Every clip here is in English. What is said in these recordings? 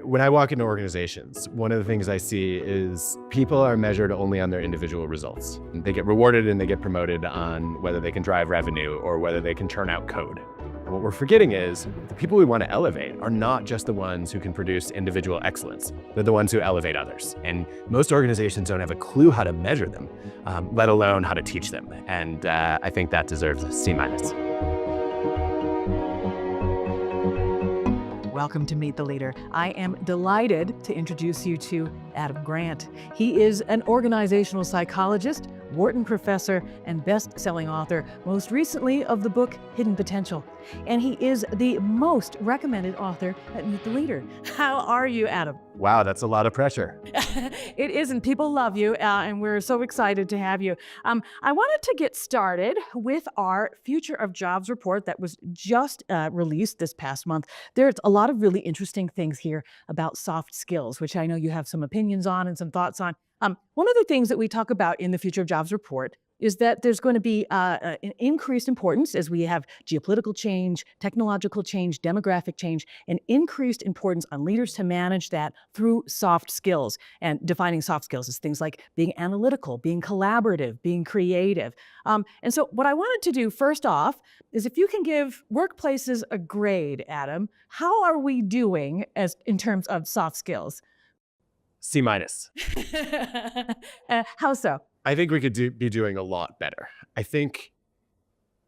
When I walk into organizations, one of the things I see is people are measured only on their individual results. They get rewarded and they get promoted on whether they can drive revenue or whether they can turn out code. And what we're forgetting is the people we want to elevate are not just the ones who can produce individual excellence. They're the ones who elevate others. And most organizations don't have a clue how to measure them, let alone how to teach them. And I think that deserves a C-. Welcome to Meet the Leader. I am delighted to introduce you to Adam Grant. He is an organizational psychologist, Wharton professor, and best-selling author, most recently of the book Hidden Potential. And he is the most recommended author at Meet the Leader. How are you, Adam? Wow, that's a lot of pressure. It isn't. People love you, and we're so excited to have you. I wanted to get started with our Future of Jobs report that was just released this past month. There's a lot of really interesting things here about soft skills, which I know you have some opinions on and some thoughts on. One of the things that we talk about in the Future of Jobs report is that there's going to be an increased importance as we have geopolitical change, technological change, demographic change, and increased importance on leaders to manage that through soft skills. And defining soft skills is things like being analytical, being collaborative, being creative. And so what I wanted to do first off is if you can give workplaces a grade, Adam, how are we doing in terms of soft skills? C-. How so? I think we could be doing a lot better. I think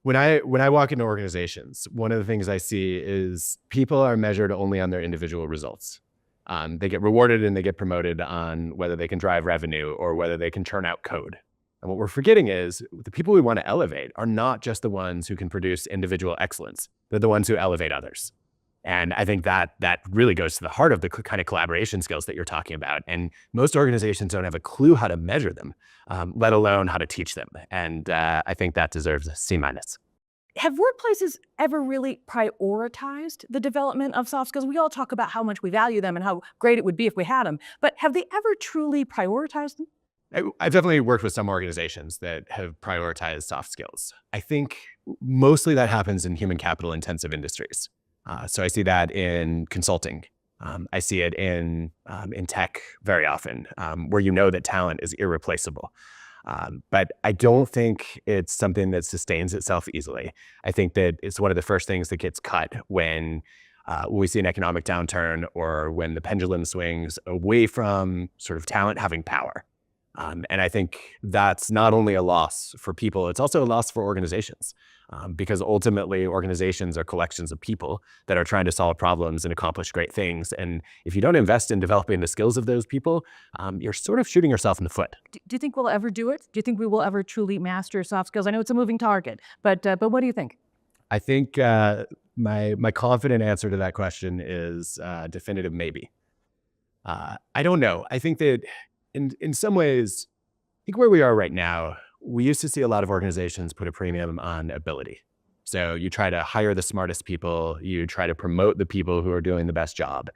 when I walk into organizations, one of the things I see is people are measured only on their individual results. They get rewarded and they get promoted on whether they can drive revenue or whether they can turn out code. And what we're forgetting is the people we want to elevate are not just the ones who can produce individual excellence. They're the ones who elevate others. And I think that really goes to the heart of the kind of collaboration skills that you're talking about. And most organizations don't have a clue how to measure them, let alone how to teach them. And I think that deserves a C-. Have workplaces ever really prioritized the development of soft skills? We all talk about how much we value them and how great it would be if we had them, but have they ever truly prioritized them? I've definitely worked with some organizations that have prioritized soft skills. I think mostly that happens in human capital intensive industries. So I see that in consulting. I see it in tech very often, where you know that talent is irreplaceable. But I don't think it's something that sustains itself easily. I think that it's one of the first things that gets cut when we see an economic downturn or when the pendulum swings away from sort of talent having power. And I think that's not only a loss for people, it's also a loss for organizations. Because ultimately organizations are collections of people that are trying to solve problems and accomplish great things. And if you don't invest in developing the skills of those people, you're sort of shooting yourself in the foot. Do you think we'll ever do it? Do you think we will ever truly master soft skills? I know it's a moving target, but what do you think? I think my confident answer to that question is definitive maybe. I don't know. I think that in some ways, I think where we are right now, we used to see a lot of organizations put a premium on ability. So you try to hire the smartest people, you try to promote the people who are doing the best job.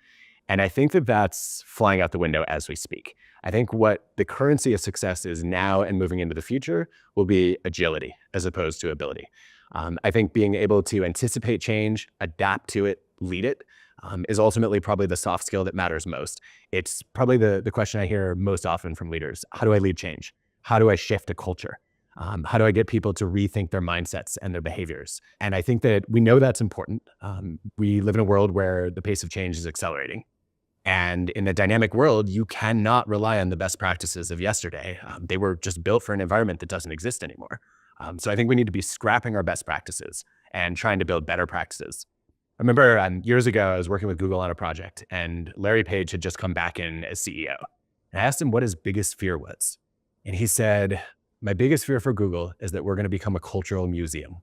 And I think that that's flying out the window as we speak. I think what the currency of success is now and moving into the future will be agility as opposed to ability. I think being able to anticipate change, adapt to it, lead it, is ultimately probably the soft skill that matters most. It's probably the question I hear most often from leaders. How do I lead change? How do I shift a culture? How do I get people to rethink their mindsets and their behaviors? And I think that we know that's important. We live in a world where the pace of change is accelerating. And in a dynamic world, you cannot rely on the best practices of yesterday. They were just built for an environment that doesn't exist anymore. So I think we need to be scrapping our best practices and trying to build better practices. I remember years ago, I was working with Google on a project and Larry Page had just come back in as CEO. And I asked him what his biggest fear was. And he said, my biggest fear for Google is that we're going to become a cultural museum,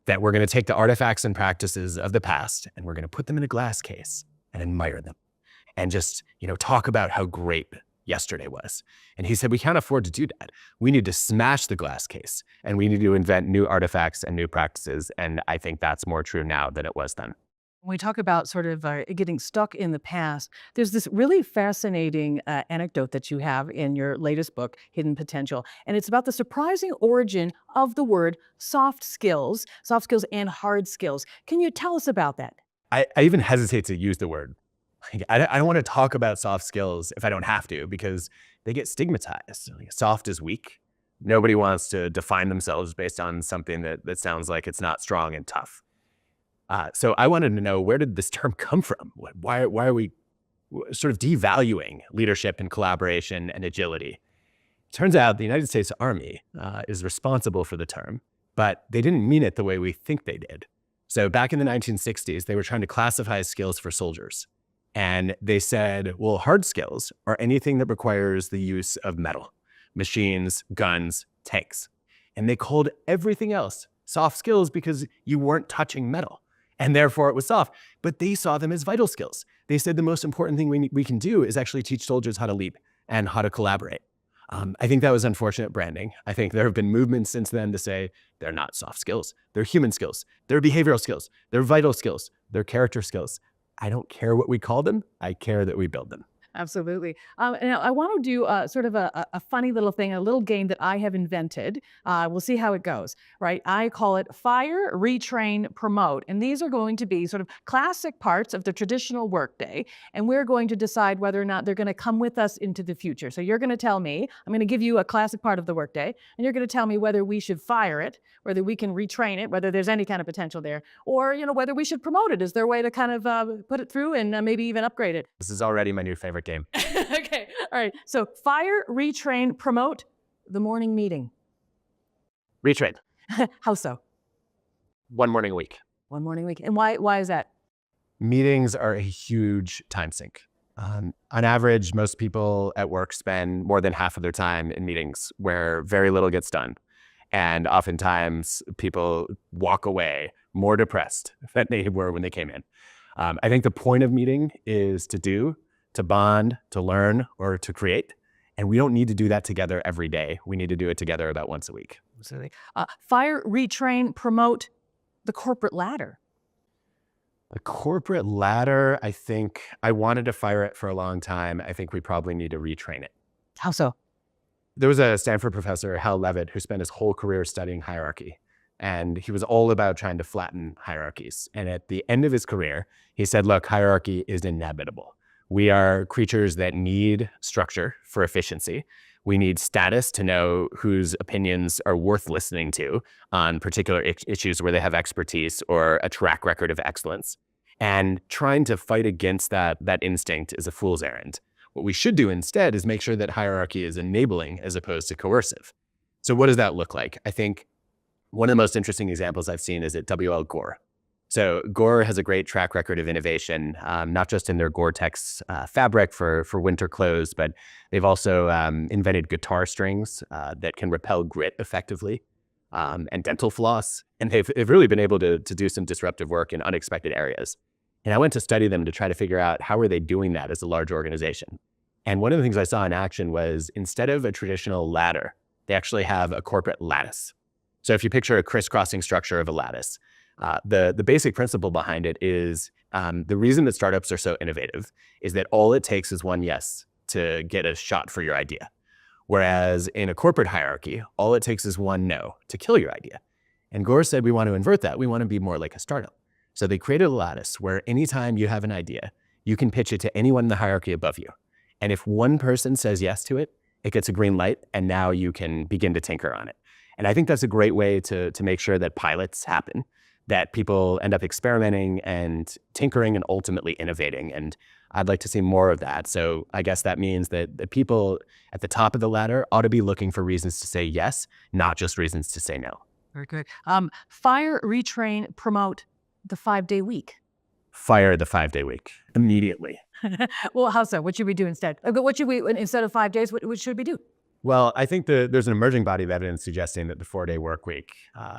that we're going to take the artifacts and practices of the past and we're going to put them in a glass case and admire them and just, talk about how great yesterday was. And he said, we can't afford to do that. We need to smash the glass case and we need to invent new artifacts and new practices. And I think that's more true now than it was then. When we talk about sort of getting stuck in the past, there's this really fascinating anecdote that you have in your latest book, Hidden Potential. And it's about the surprising origin of the word soft skills and hard skills. Can you tell us about that? I even hesitate to use the word Like, I don't want to talk about soft skills if I don't have to, because they get stigmatized. Like, soft is weak. Nobody wants to define themselves based on something that sounds like it's not strong and tough. So I wanted to know, where did this term come from? Why are we sort of devaluing leadership and collaboration and agility? Turns out the United States Army is responsible for the term, but they didn't mean it the way we think they did. So back in the 1960s, they were trying to classify skills for soldiers. And they said, well, hard skills are anything that requires the use of metal, machines, guns, tanks. And they called everything else soft skills because you weren't touching metal. And therefore it was soft. But they saw them as vital skills. They said the most important thing we can do is actually teach soldiers how to lead and how to collaborate. I think that was unfortunate branding. I think there have been movements since then to say they're not soft skills. They're human skills. They're behavioral skills. They're vital skills. They're character skills. I don't care what we call them. I care that we build them. Absolutely. And I want to do sort of a funny little thing, a little game that I have invented. We'll see how it goes, right? I call it fire, retrain, promote. And these are going to be sort of classic parts of the traditional workday. And we're going to decide whether or not they're going to come with us into the future. So you're going to tell me, I'm going to give you a classic part of the workday, and you're going to tell me whether we should fire it, whether we can retrain it, whether there's any kind of potential there, or, whether we should promote it. Is there a way to kind of put it through and maybe even upgrade it? This is already my new favorite game. Okay. All right. So fire, retrain, promote the morning meeting. Retrain. How so? One morning a week. One morning a week. And why is that? Meetings are a huge time sink. On average, most people at work spend more than half of their time in meetings where very little gets done. And oftentimes people walk away more depressed than they were when they came in. I think the point of meeting is to bond, to learn, or to create. And we don't need to do that together every day. We need to do it together about once a week. Absolutely. Fire, retrain, promote the corporate ladder. The corporate ladder, I think I wanted to fire it for a long time. I think we probably need to retrain it. How so? There was a Stanford professor, Hal Levitt, who spent his whole career studying hierarchy. And he was all about trying to flatten hierarchies. And at the end of his career, he said, look, hierarchy is inevitable. We are creatures that need structure for efficiency. We need status to know whose opinions are worth listening to on particular issues where they have expertise or a track record of excellence. And trying to fight against that instinct is a fool's errand. What we should do instead is make sure that hierarchy is enabling as opposed to coercive. So what does that look like? I think one of the most interesting examples I've seen is at W.L. Gore. So Gore has a great track record of innovation, not just in their Gore-Tex fabric for winter clothes, but they've also invented guitar strings that can repel grit effectively, and dental floss. And they've really been able to do some disruptive work in unexpected areas. And I went to study them to try to figure out how are they doing that as a large organization. And one of the things I saw in action was, instead of a traditional ladder, they actually have a corporate lattice. So if you picture a crisscrossing structure of a lattice, the basic principle behind it is the reason that startups are so innovative is that all it takes is one yes to get a shot for your idea. Whereas in a corporate hierarchy, all it takes is one no to kill your idea. And Gore said, we want to invert that. We want to be more like a startup. So they created a lattice where anytime you have an idea, you can pitch it to anyone in the hierarchy above you. And if one person says yes to it, it gets a green light, and now you can begin to tinker on it. And I think that's a great way to make sure that pilots happen, that people end up experimenting and tinkering and ultimately innovating. And I'd like to see more of that. So I guess that means that the people at the top of the ladder ought to be looking for reasons to say yes, not just reasons to say no. Very good. Fire, retrain, promote the 5-day week. Fire the 5-day week immediately. Well, how so? What should we do instead? What should we, instead of 5 days, what should we do? Well, I think there's an emerging body of evidence suggesting that the 4-day work week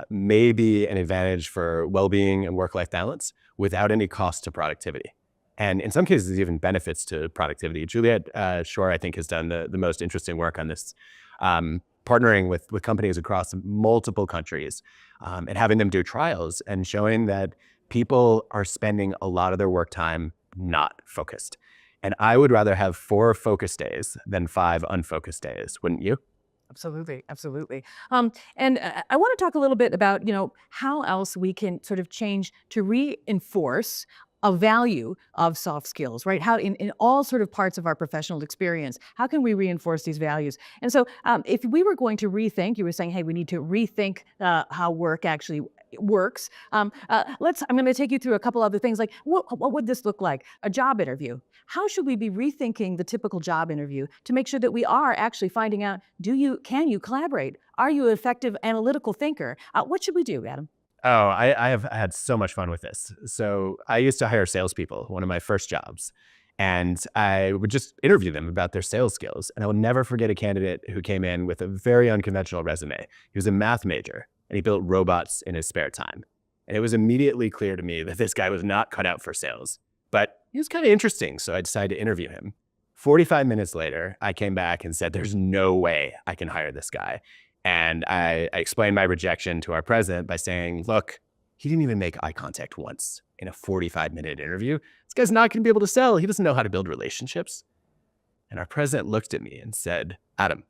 may be an advantage for well-being and work-life balance without any cost to productivity. And in some cases, even benefits to productivity. Juliet Shore, I think, has done the most interesting work on this, partnering with companies across multiple countries and having them do trials and showing that people are spending a lot of their work time not focused. And I would rather have 4 focus days than 5 unfocused days, wouldn't you? Absolutely, absolutely. And I want to talk a little bit about, how else we can sort of change to reinforce a value of soft skills, right? How in all sort of parts of our professional experience, how can we reinforce these values? And so if we were going to rethink, you were saying, hey, we need to rethink how work actually works. I'm going to take you through a couple other things like what would this look like? A job interview. How should we be rethinking the typical job interview to make sure that we are actually finding out, can you collaborate? Are you an effective analytical thinker? What should we do, Adam? Oh, I have had so much fun with this. So I used to hire salespeople, one of my first jobs, and I would just interview them about their sales skills. And I will never forget a candidate who came in with a very unconventional resume. He was a math major and he built robots in his spare time. And it was immediately clear to me that this guy was not cut out for sales, but he was kind of interesting. So I decided to interview him. 45 minutes later, I came back and said, there's no way I can hire this guy. And I explained my rejection to our president by saying, look, he didn't even make eye contact once in a 45-minute interview. This guy's not going to be able to sell. He doesn't know how to build relationships. And our president looked at me and said, Adam,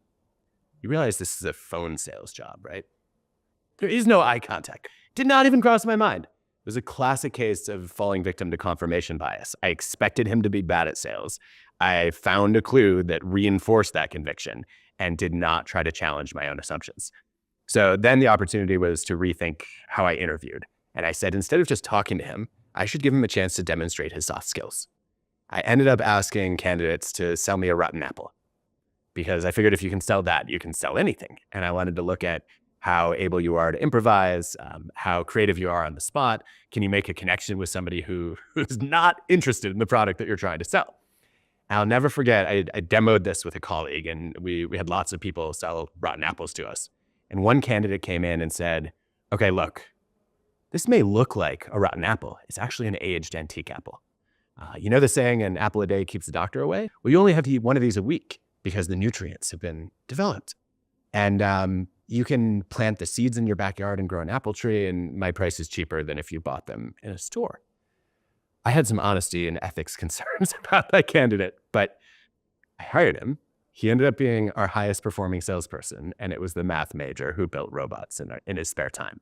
you realize this is a phone sales job, right? There is no eye contact. Did not even cross my mind. It was a classic case of falling victim to confirmation bias. I expected him to be bad at sales. I found a clue that reinforced that conviction and did not try to challenge my own assumptions. So then the opportunity was to rethink how I interviewed. And I said, instead of just talking to him, I should give him a chance to demonstrate his soft skills. I ended up asking candidates to sell me a rotten apple because I figured if you can sell that, you can sell anything. And I wanted to look at how able you are to improvise, how creative you are on the spot. Can you make a connection with somebody who's not interested in the product that you're trying to sell? I'll never forget, I demoed this with a colleague and we had lots of people sell rotten apples to us. And one candidate came in and said, okay, look, this may look like a rotten apple. It's actually an aged antique apple. You know the saying, an apple a day keeps the doctor away? Well, you only have to eat one of these a week because the nutrients have been developed. And you can plant the seeds in your backyard and grow an apple tree, and my price is cheaper than if you bought them in a store. I had some honesty and ethics concerns about that candidate, but I hired him. He ended up being our highest performing salesperson, and it was the math major who built robots in his spare time.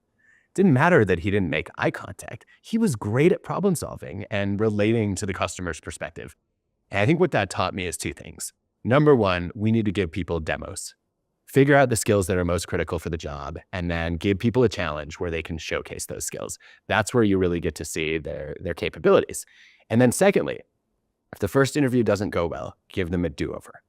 It didn't matter that he didn't make eye contact. He was great at problem solving and relating to the customer's perspective. And I think what that taught me is two things. Number one, we need to give people demos. Figure out the skills that are most critical for the job, and then give people a challenge where they can showcase those skills. That's where you really get to see their capabilities. And then secondly, if the first interview doesn't go well, give them a do-over.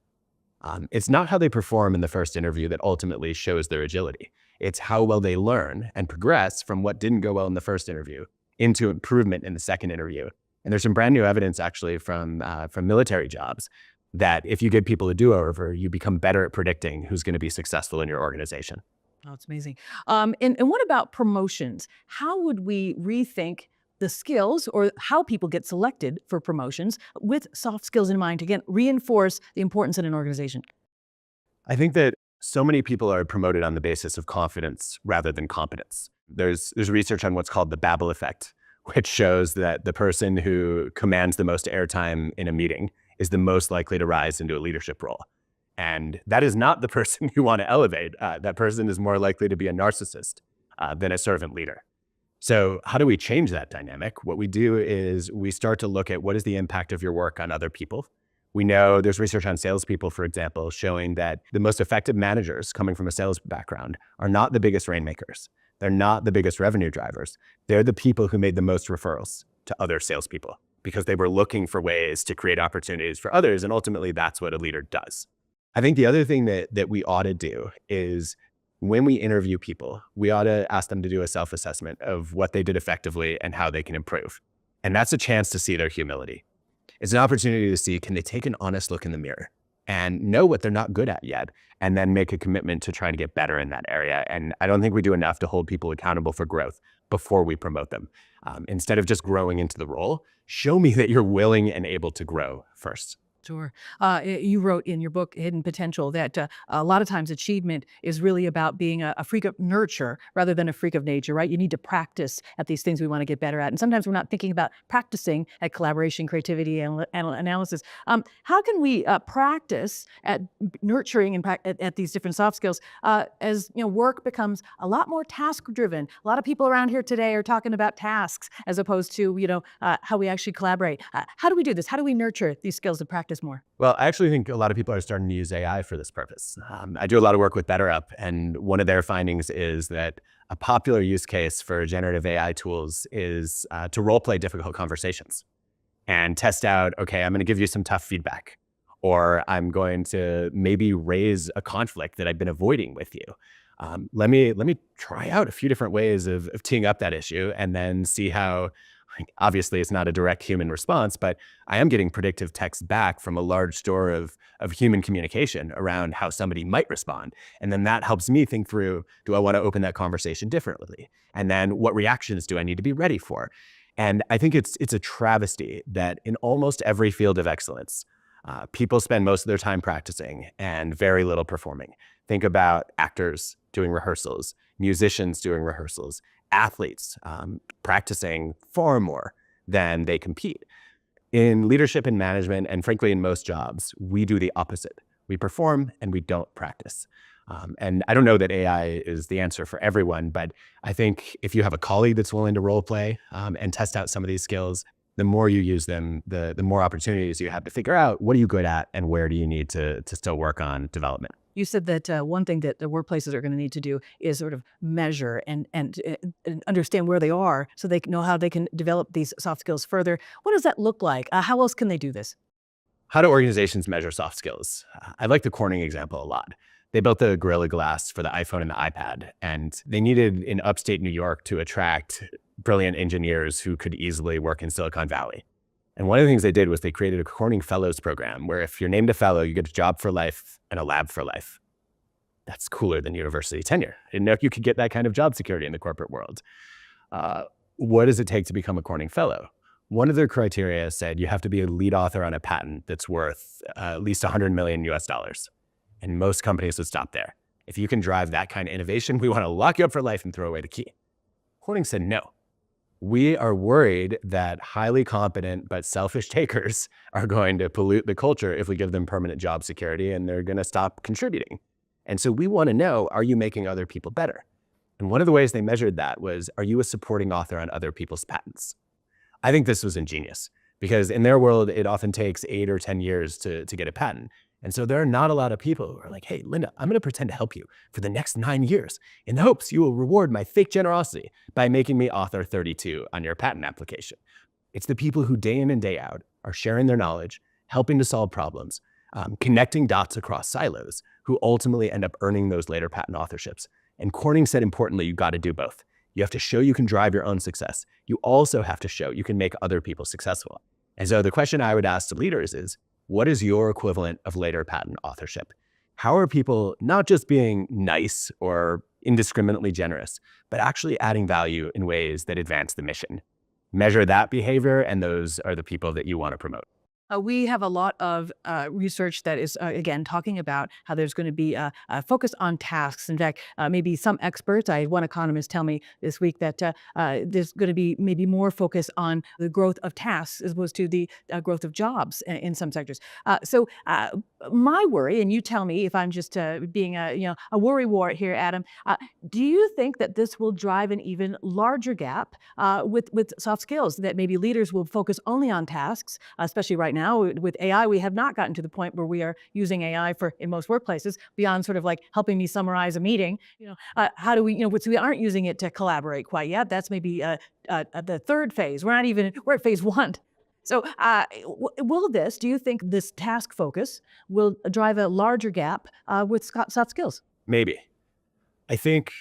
It's not how they perform in the first interview that ultimately shows their agility. It's how well they learn and progress from what didn't go well in the first interview into improvement in the second interview. And there's some brand new evidence actually from military jobs that if you give people a do-over, you become better at predicting who's going to be successful in your organization. Oh, it's amazing. And what about promotions? How would we rethink the skills or how people get selected for promotions with soft skills in mind to, again, reinforce the importance in an organization? I think that so many people are promoted on the basis of confidence rather than competence. There's research on what's called the Babel effect, which shows that the person who commands the most airtime in a meeting is the most likely to rise into a leadership role. And that is not the person you want to elevate. That person is more likely to be a narcissist than a servant leader. So how do we change that dynamic? What we do is we start to look at what is the impact of your work on other people. We know there's research on salespeople, for example, showing that the most effective managers coming from a sales background are not the biggest rainmakers. They're not the biggest revenue drivers. They're the people who made the most referrals to other salespeople because they were looking for ways to create opportunities for others. And ultimately, that's what a leader does. I think the other thing that we ought to do is when we interview people, we ought to ask them to do a self-assessment of what they did effectively and how they can improve. And that's a chance to see their humility. It's an opportunity to see, can they take an honest look in the mirror and know what they're not good at yet, and then make a commitment to trying to get better in that area. And I don't think we do enough to hold people accountable for growth before we promote them. Instead of just growing into the role, show me that you're willing and able to grow first. Sure. You wrote in your book, Hidden Potential, that a lot of times achievement is really about being a freak of nurture rather than a freak of nature, right? You need to practice at these things we want to get better at. And sometimes we're not thinking about practicing at collaboration, creativity, and analysis. How can we practice at nurturing and at these different soft skills as work becomes a lot more task driven? A lot of people around here today are talking about tasks as opposed to how we actually collaborate. How do we do this? How do we nurture these skills and practice more? Well, I actually think a lot of people are starting to use AI for this purpose. I do a lot of work with BetterUp, and one of their findings is that a popular use case for generative AI tools is to role play difficult conversations and test out, okay, I'm going to give you some tough feedback, or I'm going to maybe raise a conflict that I've been avoiding with you. Let me try out a few different ways of teeing up that issue and then see how. Obviously, it's not a direct human response, but I am getting predictive text back from a large store of human communication around how somebody might respond. And then that helps me think through, do I want to open that conversation differently? And then what reactions do I need to be ready for? And I think it's a travesty that in almost every field of excellence, people spend most of their time practicing and very little performing. Think about actors doing rehearsals, musicians doing rehearsals, athletes practicing far more than they compete. In leadership and management, and frankly, in most jobs, we do the opposite. We perform and we don't practice. And I don't know that AI is the answer for everyone, but I think if you have a colleague that's willing to role play and test out some of these skills, the more you use them, the more opportunities you have to figure out what are you good at and where do you need to still work on development. You said that one thing that the workplaces are going to need to do is sort of measure and understand where they are so they can know how they can develop these soft skills further. What does that look like? How else can they do this? How do organizations measure soft skills? I like the Corning example a lot. They built the Gorilla Glass for the iPhone and the iPad, and they needed in upstate New York to attract brilliant engineers who could easily work in Silicon Valley. And one of the things they did was they created a Corning Fellows program where if you're named a fellow, you get a job for life and a lab for life. That's cooler than university tenure. I didn't know if you could get that kind of job security in the corporate world. What does it take to become a Corning Fellow? One of their criteria said you have to be a lead author on a patent that's worth at least 100 million US dollars. And most companies would stop there. If you can drive that kind of innovation, we want to lock you up for life and throw away the key. Corning said no. We are worried that highly competent but selfish takers are going to pollute the culture if we give them permanent job security and they're going to stop contributing. And so we want to know, are you making other people better? And one of the ways they measured that was, are you a supporting author on other people's patents? I think this was ingenious because in their world, it often takes 8 or 10 years to get a patent. And so there are not a lot of people who are like, hey, Linda, I'm going to pretend to help you for the next 9 years in the hopes you will reward my fake generosity by making me author 32 on your patent application. It's the people who day in and day out are sharing their knowledge, helping to solve problems, connecting dots across silos, who ultimately end up earning those later patent authorships. And Corning said, importantly, you got to do both. You have to show you can drive your own success. You also have to show you can make other people successful. And so the question I would ask to leaders is, what is your equivalent of later patent authorship? How are people not just being nice or indiscriminately generous, but actually adding value in ways that advance the mission? Measure that behavior, and those are the people that you want to promote. We have a lot of research that is, again, talking about how there's going to be a focus on tasks. In fact, maybe some experts, I had one economist tell me this week that there's going to be maybe more focus on the growth of tasks as opposed to the growth of jobs in some sectors. So my worry, and you tell me if I'm just being a worry wart here, Adam, do you think that this will drive an even larger gap with soft skills, that maybe leaders will focus only on tasks, especially right now with AI? We have not gotten to the point where we are using AI in most workplaces beyond sort of like helping me summarize a meeting. How do we, we aren't using it to collaborate quite yet. That's maybe the third phase. We're at phase 1. So do you think this task focus will drive a larger gap with soft skills? Maybe. I think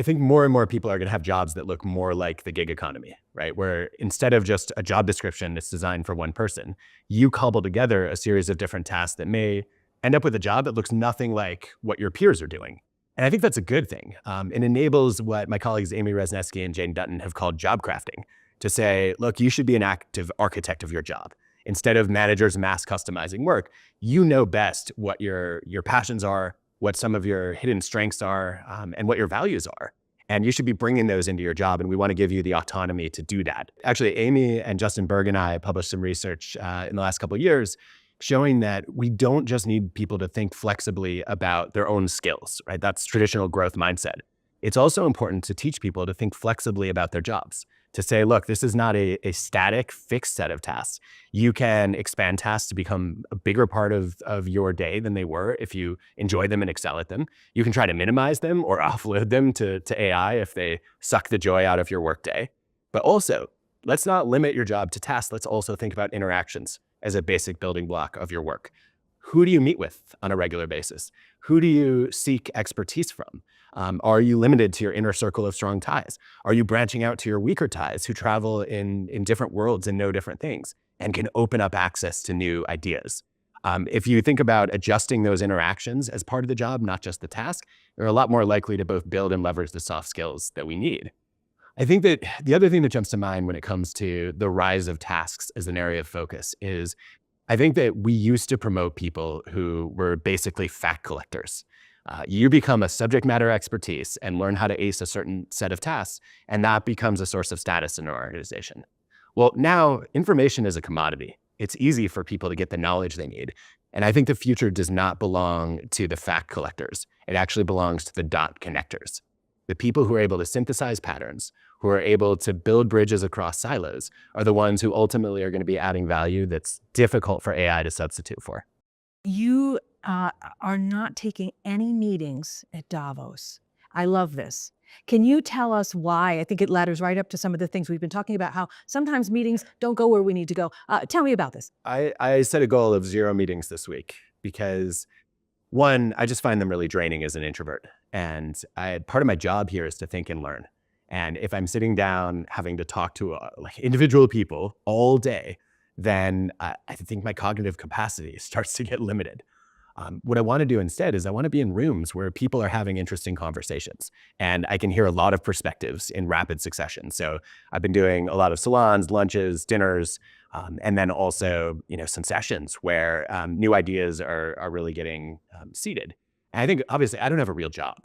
more and more people are going to have jobs that look more like the gig economy, right? Where instead of just a job description that's designed for one person, you cobble together a series of different tasks that may end up with a job that looks nothing like what your peers are doing. And I think that's a good thing. It enables what my colleagues Amy Resnesky and Jane Dutton have called job crafting, to say, look, you should be an active architect of your job. Instead of managers mass customizing work, you know best what your passions are, what some of your hidden strengths are, and what your values are. And you should be bringing those into your job. And we want to give you the autonomy to do that. Actually, Amy and Justin Berg and I published some research in the last couple of years showing that we don't just need people to think flexibly about their own skills, right? That's traditional growth mindset. It's also important to teach people to think flexibly about their jobs, to say, look, this is not a static, fixed set of tasks. You can expand tasks to become a bigger part of your day than they were if you enjoy them and excel at them. You can try to minimize them or offload them to AI if they suck the joy out of your workday. But also, let's not limit your job to tasks. Let's also think about interactions as a basic building block of your work. Who do you meet with on a regular basis? Who do you seek expertise from? Are you limited to your inner circle of strong ties? Are you branching out to your weaker ties who travel in different worlds and know different things and can open up access to new ideas? If you think about adjusting those interactions as part of the job, not just the task, you're a lot more likely to both build and leverage the soft skills that we need. I think that the other thing that jumps to mind when it comes to the rise of tasks as an area of focus is I think that we used to promote people who were basically fact collectors. You become a subject matter expertise and learn how to ace a certain set of tasks, and that becomes a source of status in an organization. Well, now information is a commodity. It's easy for people to get the knowledge they need. And I think the future does not belong to the fact collectors. It actually belongs to the dot connectors. The people who are able to synthesize patterns, who are able to build bridges across silos, are the ones who ultimately are going to be adding value that's difficult for AI to substitute for. You are not taking any meetings at Davos. I love this. Can you tell us why? I think it ladders right up to some of the things we've been talking about, how sometimes meetings don't go where we need to go. Tell me about this. I set a goal of 0 meetings this week because one, I just find them really draining as an introvert. And part of my job here is to think and learn. And if I'm sitting down having to talk to individual people all day, then I think my cognitive capacity starts to get limited. What I want to do instead is I want to be in rooms where people are having interesting conversations and I can hear a lot of perspectives in rapid succession. So I've been doing a lot of salons, lunches, dinners, and then also, some sessions where new ideas are really getting seeded. And I think obviously I don't have a real job.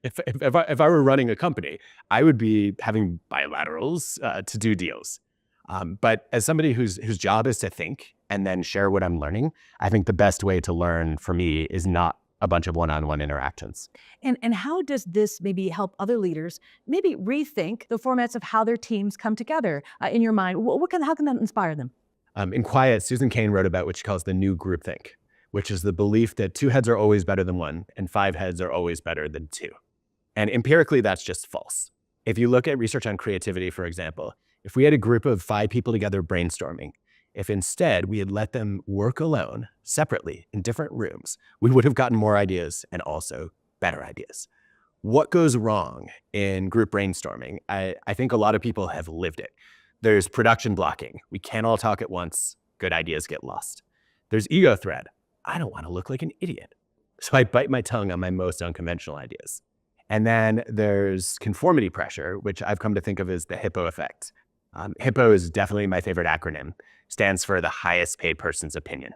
If I were running a company, I would be having bilaterals to do deals. But as somebody whose job is to think and then share what I'm learning, I think the best way to learn for me is not a bunch of one-on-one interactions. And how does this maybe help other leaders maybe rethink the formats of how their teams come together in your mind? How can that inspire them? In Quiet, Susan Cain wrote about what she calls the new groupthink, which is the belief that 2 heads are always better than 1 and 5 heads are always better than 2. And empirically, that's just false. If you look at research on creativity, for example, if we had a group of 5 people together brainstorming, if instead we had let them work alone, separately, in different rooms, we would have gotten more ideas and also better ideas. What goes wrong in group brainstorming? I think a lot of people have lived it. There's production blocking. We can't all talk at once. Good ideas get lost. There's ego threat. I don't want to look like an idiot. So I bite my tongue on my most unconventional ideas. And then there's conformity pressure, which I've come to think of as the HIPPO effect. HIPPO is definitely my favorite acronym. Stands for the highest paid person's opinion.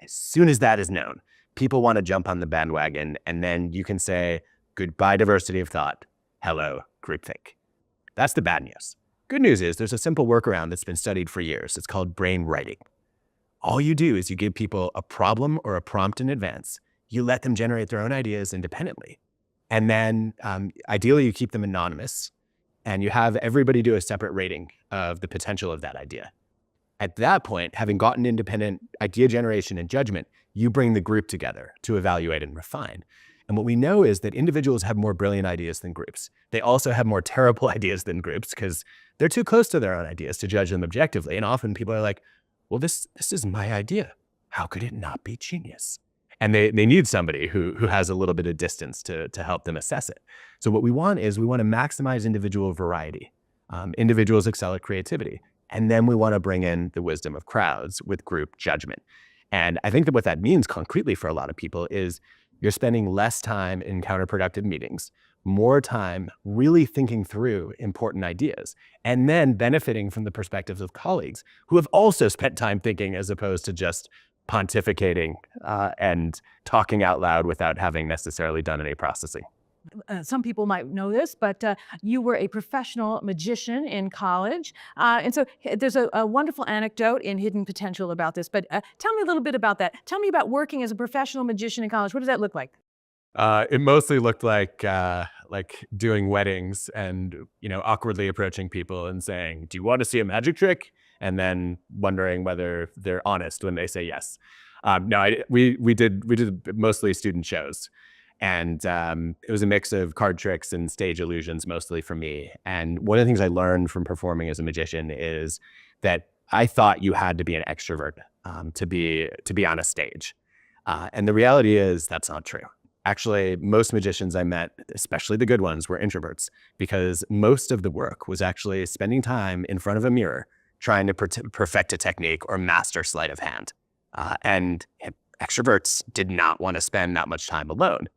As soon as that is known, people want to jump on the bandwagon, and then you can say, goodbye diversity of thought, hello groupthink. That's the bad news. Good news is there's a simple workaround that's been studied for years. It's called brain writing. All you do is you give people a problem or a prompt in advance. You let them generate their own ideas independently. And then ideally you keep them anonymous and you have everybody do a separate rating of the potential of that idea. At that point, having gotten independent idea generation and judgment, you bring the group together to evaluate and refine. And what we know is that individuals have more brilliant ideas than groups. They also have more terrible ideas than groups because they're too close to their own ideas to judge them objectively. And often people are like, well, this is my idea. How could it not be genius? And they need somebody who has a little bit of distance to help them assess it. So what we want to maximize individual variety. Individuals excel at creativity. And then we want to bring in the wisdom of crowds with group judgment. And I think that what that means concretely for a lot of people is you're spending less time in counterproductive meetings, more time really thinking through important ideas and then benefiting from the perspectives of colleagues who have also spent time thinking as opposed to just pontificating and talking out loud without having necessarily done any processing. Some people might know this, but you were a professional magician in college. And so there's a wonderful anecdote in Hidden Potential about this. But tell me a little bit about that. Tell me about working as a professional magician in college. What does that look like? It mostly looked like doing weddings and awkwardly approaching people and saying, "Do you want to see a magic trick?" And then wondering whether they're honest when they say yes. No, we did mostly student shows, and it was a mix of card tricks and stage illusions mostly for me. And one of the things I learned from performing as a magician is that I thought you had to be an extrovert to be on a stage, and the reality is that's not true. Actually, most magicians I met, especially the good ones, were introverts because most of the work was actually spending time in front of a mirror trying to perfect a technique or master sleight of hand. And extroverts did not want to spend that much time alone.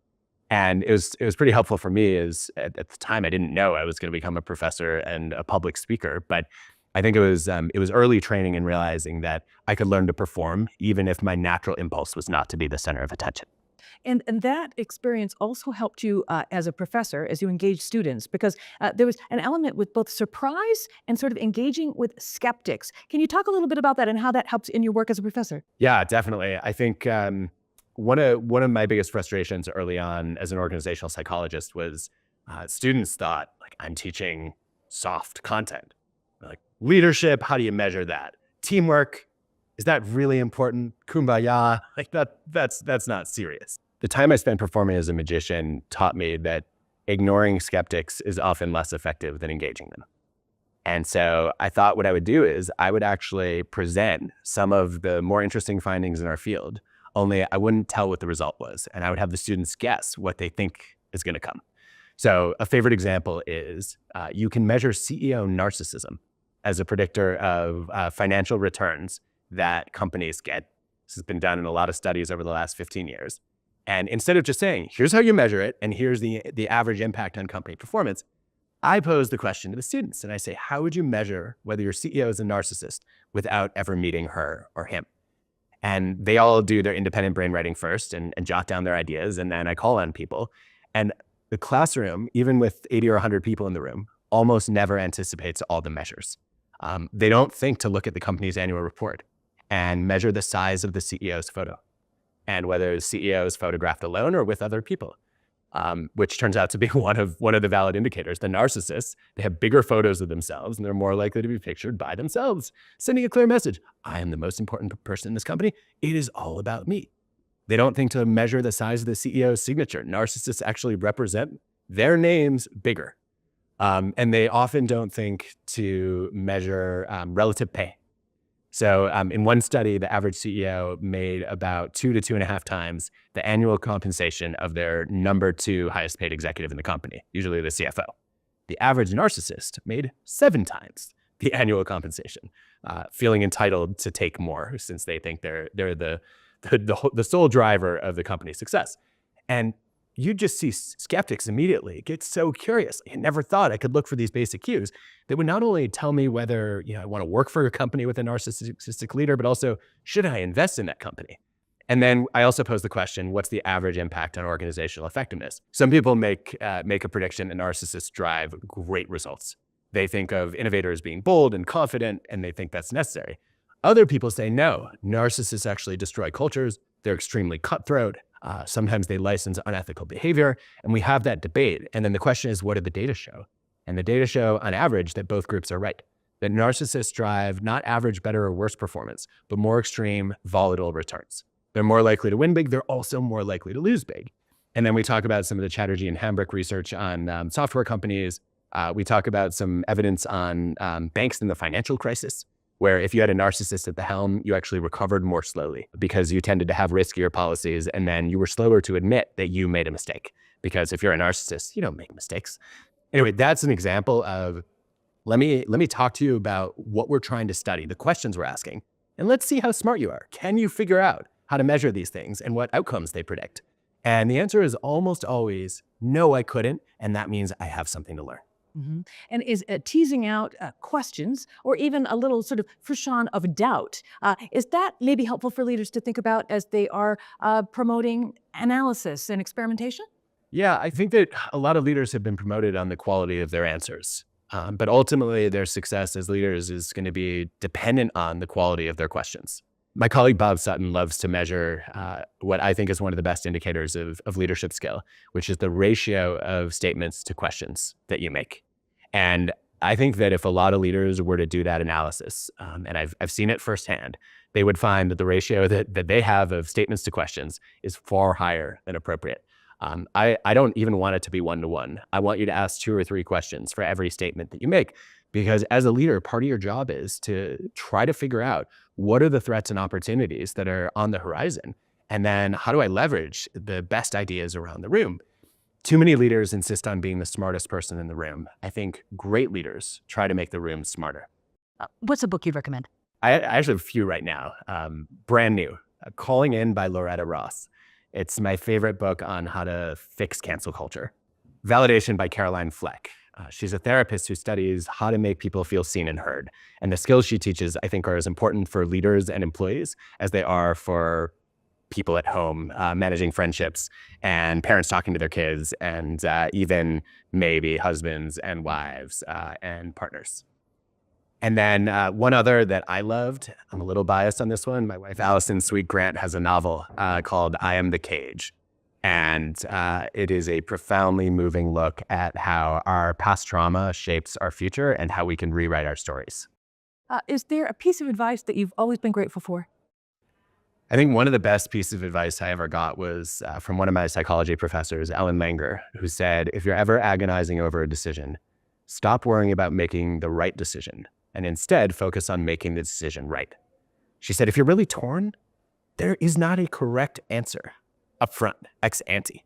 And it was pretty helpful for me as at the time I didn't know I was going to become a professor and a public speaker, but I think it was early training in realizing that I could learn to perform even if my natural impulse was not to be the center of attention. And that experience also helped you as a professor, as you engaged students, because there was an element with both surprise and sort of engaging with skeptics. Can you talk a little bit about that and how that helps in your work as a professor? Yeah, definitely. I think one of my biggest frustrations early on as an organizational psychologist was students thought like I'm teaching soft content, like leadership. How do you measure that? Teamwork, is that really important? Kumbaya, like that's not serious. The time I spent performing as a magician taught me that ignoring skeptics is often less effective than engaging them. And so I thought what I would do is I would actually present some of the more interesting findings in our field, only I wouldn't tell what the result was. And I would have the students guess what they think is going to come. So a favorite example is you can measure CEO narcissism as a predictor of financial returns that companies get. This has been done in a lot of studies over the last 15 years. And instead of just saying, here's how you measure it, and here's the average impact on company performance, I pose the question to the students. And I say, how would you measure whether your CEO is a narcissist without ever meeting her or him? And they all do their independent brain writing first and jot down their ideas. And then I call on people. And the classroom, even with 80 or 100 people in the room, almost never anticipates all the measures. They don't think to look at the company's annual report and measure the size of the CEO's photo and whether the CEO is photographed alone or with other people, which turns out to be one of the valid indicators. The narcissists, they have bigger photos of themselves and they're more likely to be pictured by themselves, sending a clear message. I am the most important person in this company. It is all about me. They don't think to measure the size of the CEO's signature. Narcissists actually represent their names bigger. And they often don't think to measure relative pay. So in one study, the average CEO made about 2 to 2.5 times the annual compensation of their number 2 highest paid executive in the company, usually the CFO. The average narcissist made 7 times the annual compensation, feeling entitled to take more since they think they're the sole driver of the company's success. And you just see skeptics immediately get so curious. I never thought I could look for these basic cues that would not only tell me whether I want to work for a company with a narcissistic leader, but also should I invest in that company? And then I also pose the question, what's the average impact on organizational effectiveness? Some people make a prediction that narcissists drive great results. They think of innovators being bold and confident, and they think that's necessary. Other people say, no, narcissists actually destroy cultures. They're extremely cutthroat. Sometimes they license unethical behavior, and we have that debate. And then the question is, what did the data show? And the data show, on average, that both groups are right. That narcissists drive not average better or worse performance, but more extreme, volatile returns. They're more likely to win big. They're also more likely to lose big. And then we talk about some of the Chatterjee and Hambrick research on software companies. We talk about some evidence on banks in the financial crisis, where if you had a narcissist at the helm, you actually recovered more slowly because you tended to have riskier policies, and then you were slower to admit that you made a mistake. Because if you're a narcissist, you don't make mistakes. Anyway, that's an example of, let me talk to you about what we're trying to study, the questions we're asking, and let's see how smart you are. Can you figure out how to measure these things and what outcomes they predict? And the answer is almost always, no, I couldn't. And that means I have something to learn. And is teasing out questions or even a little sort of frisson of doubt, is that maybe helpful for leaders to think about as they are promoting analysis and experimentation? Yeah, I think that a lot of leaders have been promoted on the quality of their answers. But ultimately, their success as leaders is going to be dependent on the quality of their questions. My colleague Bob Sutton loves to measure what I think is one of the best indicators of leadership skill, which is the ratio of statements to questions that you make. And I think that if a lot of leaders were to do that analysis, and I've seen it firsthand, they would find that the ratio that they have of statements to questions is far higher than appropriate. I don't even want it to be one-to-one. I want you to ask 2 or 3 questions for every statement that you make, because as a leader, part of your job is to try to figure out what are the threats and opportunities that are on the horizon, and then how do I leverage the best ideas around the room. Too many leaders insist on being the smartest person in the room. I think great leaders try to make the room smarter. What's a book you'd recommend? I actually have a few right now. Brand new, Calling In by Loretta Ross. It's my favorite book on how to fix cancel culture. Validation by Caroline Fleck. She's a therapist who studies how to make people feel seen and heard. And the skills she teaches, I think, are as important for leaders and employees as they are for people at home, managing friendships and parents talking to their kids, and even maybe husbands and wives and partners. And then one other that I loved, I'm a little biased on this one. My wife, Allison Sweet Grant, has a novel called I Am the Cage. And it is a profoundly moving look at how our past trauma shapes our future and how we can rewrite our stories. Is there a piece of advice that you've always been grateful for? I think one of the best pieces of advice I ever got was from one of my psychology professors, Ellen Langer, who said, if you're ever agonizing over a decision, stop worrying about making the right decision and instead focus on making the decision right. She said, if you're really torn, there is not a correct answer up front, ex ante.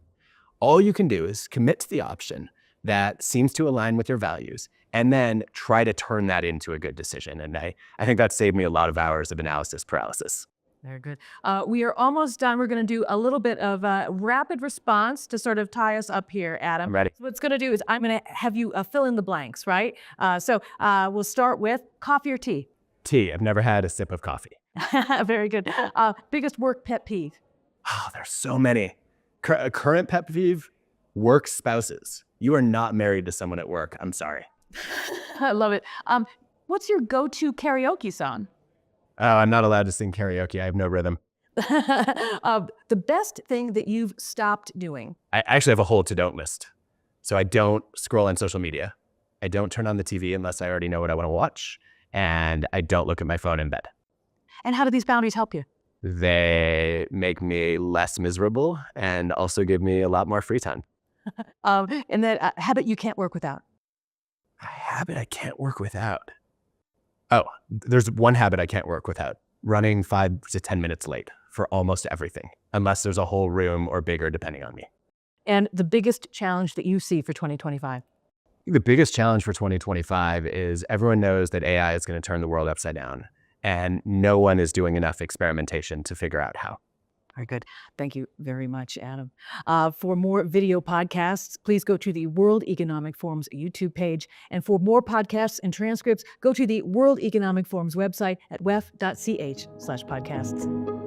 All you can do is commit to the option that seems to align with your values and then try to turn that into a good decision. And I think that saved me a lot of hours of analysis paralysis. Very good. We are almost done. We're going to do a little bit of a rapid response to sort of tie us up here, Adam. I'm ready. So what it's going to do is I'm going to have you fill in the blanks, right? So we'll start with coffee or tea? Tea. I've never had a sip of coffee. Very good. Biggest work pet peeve? Oh, there's so many. Current pet peeve, work spouses. You are not married to someone at work. I'm sorry. I love it. What's your go-to karaoke song? Oh, I'm not allowed to sing karaoke. I have no rhythm. The best thing that you've stopped doing? I actually have a whole to-don't list. So I don't scroll on social media. I don't turn on the TV unless I already know what I want to watch. And I don't look at my phone in bed. And how do these boundaries help you? They make me less miserable and also give me a lot more free time. And then a habit you can't work without? A habit I can't work without. Oh, there's one habit I can't work without. Running 5 to 10 minutes late for almost everything, unless there's a whole room or bigger depending on me. And the biggest challenge that you see for 2025? The biggest challenge for 2025 is everyone knows that AI is going to turn the world upside down, and no one is doing enough experimentation to figure out how. Very good. Thank you very much, Adam. For more video podcasts, please go to the World Economic Forum's YouTube page. And for more podcasts and transcripts, go to the World Economic Forum's website at wef.ch/podcasts.